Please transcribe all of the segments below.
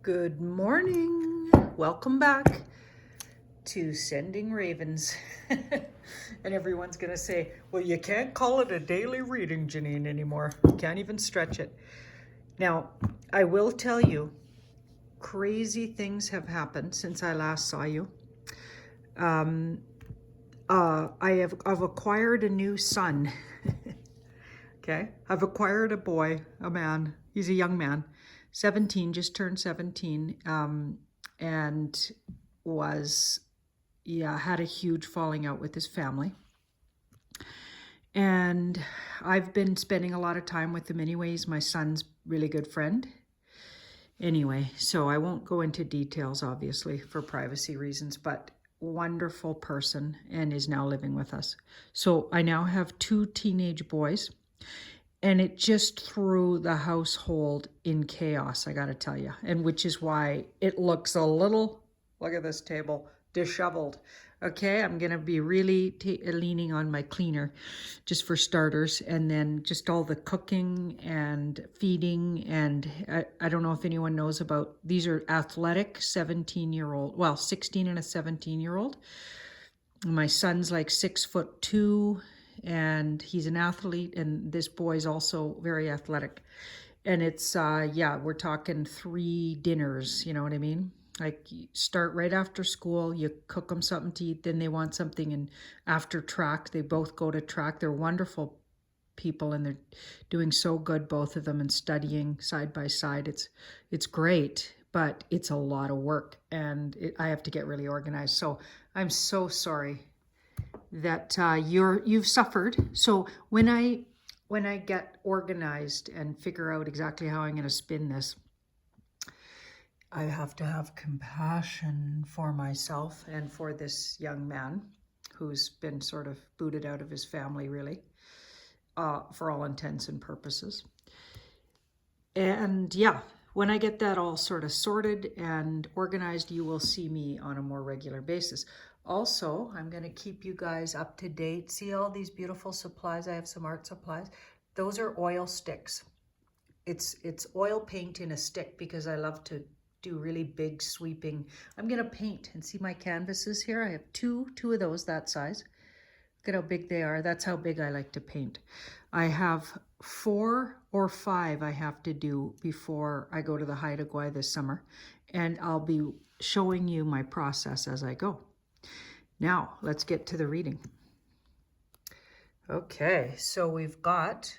Good morning. Welcome back to Sending Ravens. And everyone's going to say, well, you can't call it a daily reading, Janine, anymore. You can't even stretch it. Now, I will tell you, crazy things have happened since I last saw you. I've acquired a new son. Okay, I've acquired a boy, a man. He's a young man, 17, just turned 17, and had a huge falling out with his family. And I've been spending a lot of time with him anyways. My son's really good friend. Anyway, so I won't go into details, obviously, for privacy reasons, but wonderful person and is now living with us. So I now have 2 teenage boys. And it just threw the household in chaos, I gotta tell you. And which is why it looks a little, look at this table, disheveled. Okay, I'm gonna be really leaning on my cleaner just for starters. And then just all the cooking and feeding. And I don't know if anyone knows about, these are athletic 17-year-old, well, 16 and a 17-year-old. My son's like 6'2", and he's an athlete, and this boy's also very athletic. And it's, we're talking 3 dinners, you know what I mean? Like, you start right after school, you cook them something to eat, then they want something, and after track, they both go to track. They're wonderful people, and they're doing so good, both of them, and studying side by side. It's great, but it's a lot of work, and I have to get really organized. So I'm so sorry that you've suffered. So when I get organized and figure out exactly how I'm going to spin this, I have to have compassion for myself and for this young man who's been sort of booted out of his family, really, for all intents and purposes. And yeah, when I get that all sort of sorted and organized, you will see me on a more regular basis. Also, I'm going to keep you guys up to date. See all these beautiful supplies? I have some art supplies. Those are oil sticks. It's oil paint in a stick because I love to do really big sweeping. I'm going to paint, and see my canvases here. I have two of those that size. Look at how big they are. That's how big I like to paint. I have 4 or 5 I have to do before I go to the Haida Gwaii this summer. And I'll be showing you my process as I go. Now, let's get to the reading. Okay, so we've got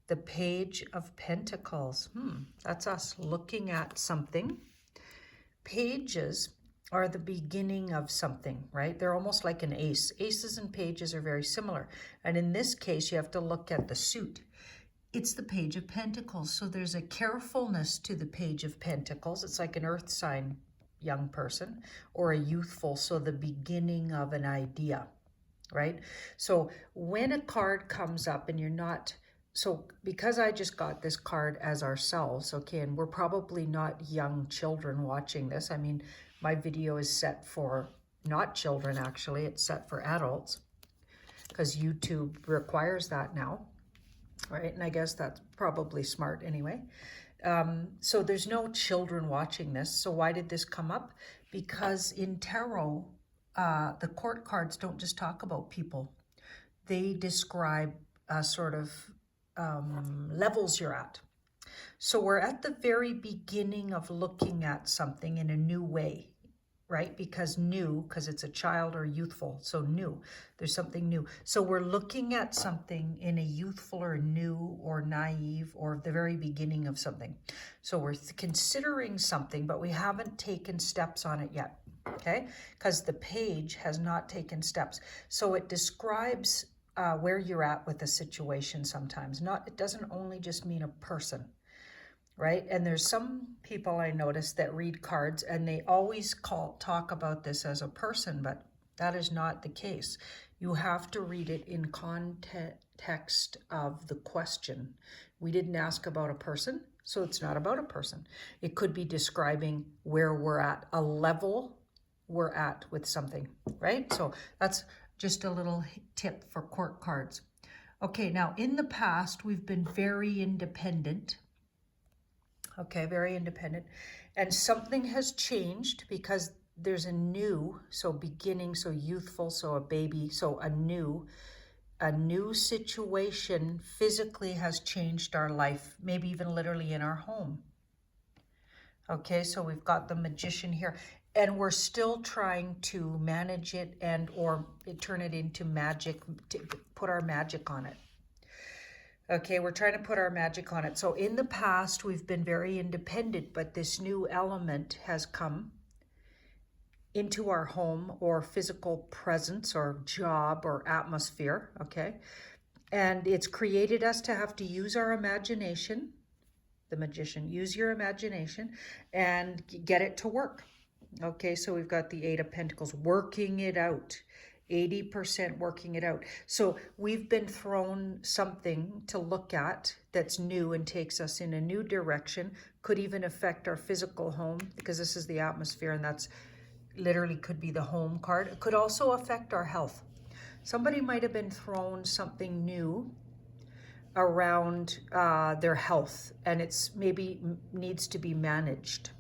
the Page of Pentacles. That's us looking at something. Pages are the beginning of something, right? They're almost like an ace. Aces and pages are very similar. And in this case, you have to look at the suit. It's the Page of Pentacles. So there's a carefulness to the Page of Pentacles. It's like an earth sign young person or a youthful. So the beginning of an idea, right? So when a card comes up and you're not, so because I just got this card as ourselves, okay, and we're probably not young children watching this. I mean, my video is set for not children, actually. It's set for adults because YouTube requires that now, right? And I guess that's probably smart anyway. So there's no children watching this. So why did this come up? Because in tarot, the court cards don't just talk about people. They describe sort of levels you're at. So we're at the very beginning of looking at something in a new way, right? Because it's a child or youthful, so new. There's something new. So we're looking at something in a youthful or new or naive or the very beginning of something. So we're considering something, but we haven't taken steps on it yet, okay? Because the page has not taken steps. So it describes where you're at with a situation sometimes. It doesn't only just mean a person, right? And there's some people I notice that read cards and they always talk about this as a person, but that is not the case. You have to read it in context of the question. We didn't ask about a person, so it's not about a person. It could be describing where we're at, a level we're at with something, right? So that's just a little tip for court cards. Okay, now in the past, we've been very independent. Okay, very independent. And something has changed because there's a new, so beginning, so youthful, so a baby, so a new situation physically has changed our life, maybe even literally in our home. Okay, so we've got the Magician here, and we're still trying to manage it and or turn it into magic, to put our magic on it. Okay, we're trying to put our magic on it. So in the past, we've been very independent, but this new element has come into our home or physical presence or job or atmosphere, okay? And it's created us to have to use our imagination, the Magician, use your imagination and get it to work. Okay, so we've got the Eight of Pentacles, working it out. 80% working it out. So we've been thrown something to look at that's new and takes us in a new direction, could even affect our physical home because this is the atmosphere and that's literally could be the home card. It could also affect our health. Somebody might have been thrown something new around their health and it's maybe needs to be managed.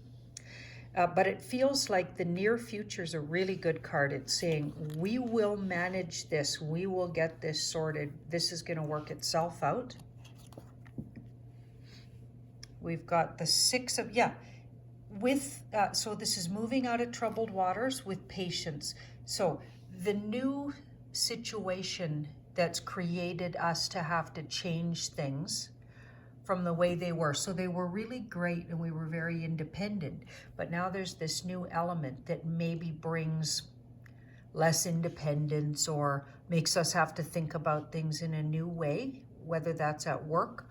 But it feels like the near future is a really good card. It's saying, we will manage this. We will get this sorted. This is going to work itself out. We've got the Six of, so this is moving out of troubled waters with patience. So the new situation that's created us to have to change things from the way they were. So they were really great and we were very independent. But now there's this new element that maybe brings less independence or makes us have to think about things in a new way, whether that's at work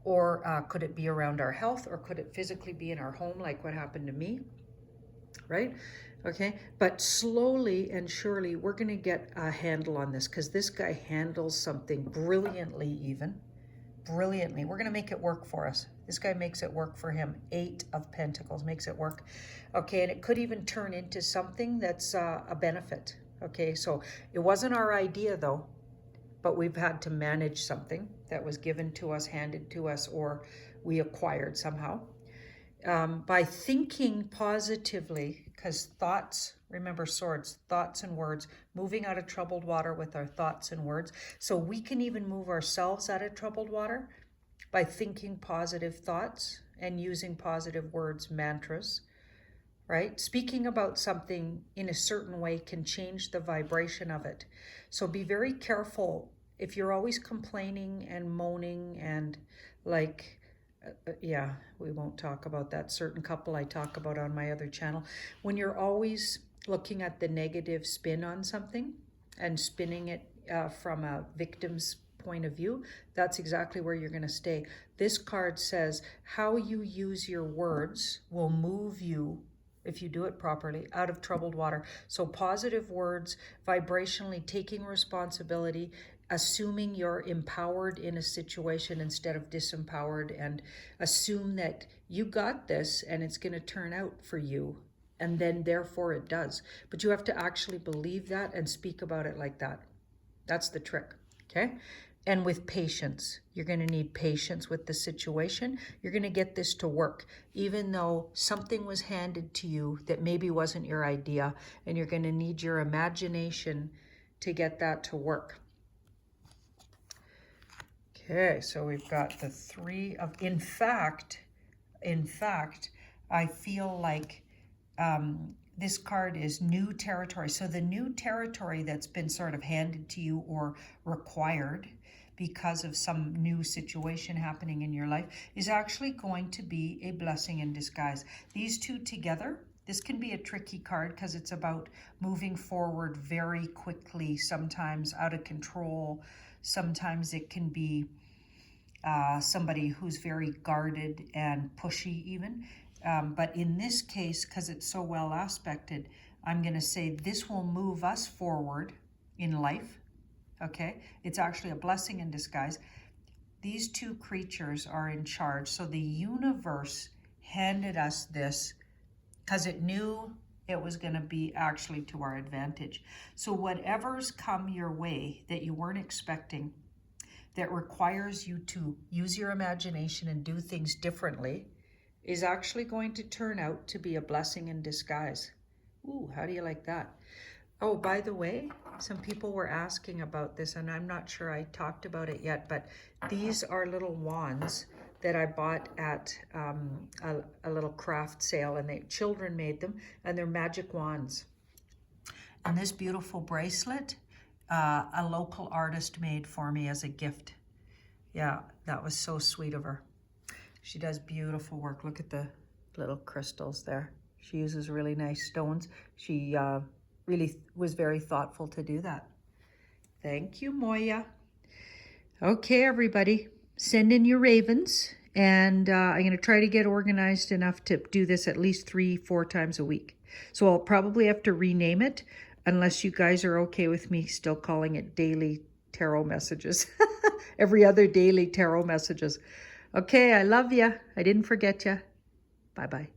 or could it be around our health or could it physically be in our home like what happened to me, right? Okay, but slowly and surely we're going to get a handle on this because this guy handles something brilliantly even. Brilliantly. We're going to make it work for us. This guy makes it work for him. Eight of Pentacles makes it work. Okay, and it could even turn into something that's a benefit. Okay, so it wasn't our idea though, but we've had to manage something that was given to us, handed to us, or we acquired somehow. By thinking positively, because thoughts, remember swords, thoughts and words, moving out of troubled water with our thoughts and words. So we can even move ourselves out of troubled water by thinking positive thoughts and using positive words, mantras, right? Speaking about something in a certain way can change the vibration of it. So be very careful if you're always complaining and moaning and like, yeah, we won't talk about that certain couple I talk about on my other channel. When you're always looking at the negative spin on something and spinning it from a victim's point of view, that's exactly where you're going to stay. This card says how you use your words will move you, if you do it properly, out of troubled water. So positive words, vibrationally taking responsibility, assuming you're empowered in a situation instead of disempowered, and assume that you got this and it's going to turn out for you, and then therefore it does. But you have to actually believe that and speak about it like that. That's the trick, okay? And with patience, you're going to need patience with the situation. You're going to get this to work, even though something was handed to you that maybe wasn't your idea, and you're going to need your imagination to get that to work. Okay, so we've got the Three of, in fact, I feel like this card is new territory. So the new territory that's been sort of handed to you or required because of some new situation happening in your life is actually going to be a blessing in disguise. These two together, this can be a tricky card because it's about moving forward very quickly, sometimes out of control. Sometimes it can be somebody who's very guarded and pushy even. But in this case, because it's so well aspected, I'm going to say this will move us forward in life. Okay, it's actually a blessing in disguise. These two creatures are in charge. So the universe handed us this because it knew it was going to be actually to our advantage. So whatever's come your way that you weren't expecting, that requires you to use your imagination and do things differently, is actually going to turn out to be a blessing in disguise. Ooh, how do you like that? Oh, by the way, some people were asking about this, and I'm not sure I talked about it yet, but these are little wands that I bought at a little craft sale, and children made them, and they're magic wands. And this beautiful bracelet, a local artist made for me as a gift. Yeah, that was so sweet of her. She does beautiful work. Look at the little crystals there. She uses really nice stones. She really was very thoughtful to do that. Thank you, Moya. Okay, everybody, send in your ravens, and I'm going to try to get organized enough to do this at least 3-4 times a week. So I'll probably have to rename it, unless you guys are okay with me still calling it daily tarot messages. Every other daily tarot messages. Okay, I love you. I didn't forget you. Bye-bye.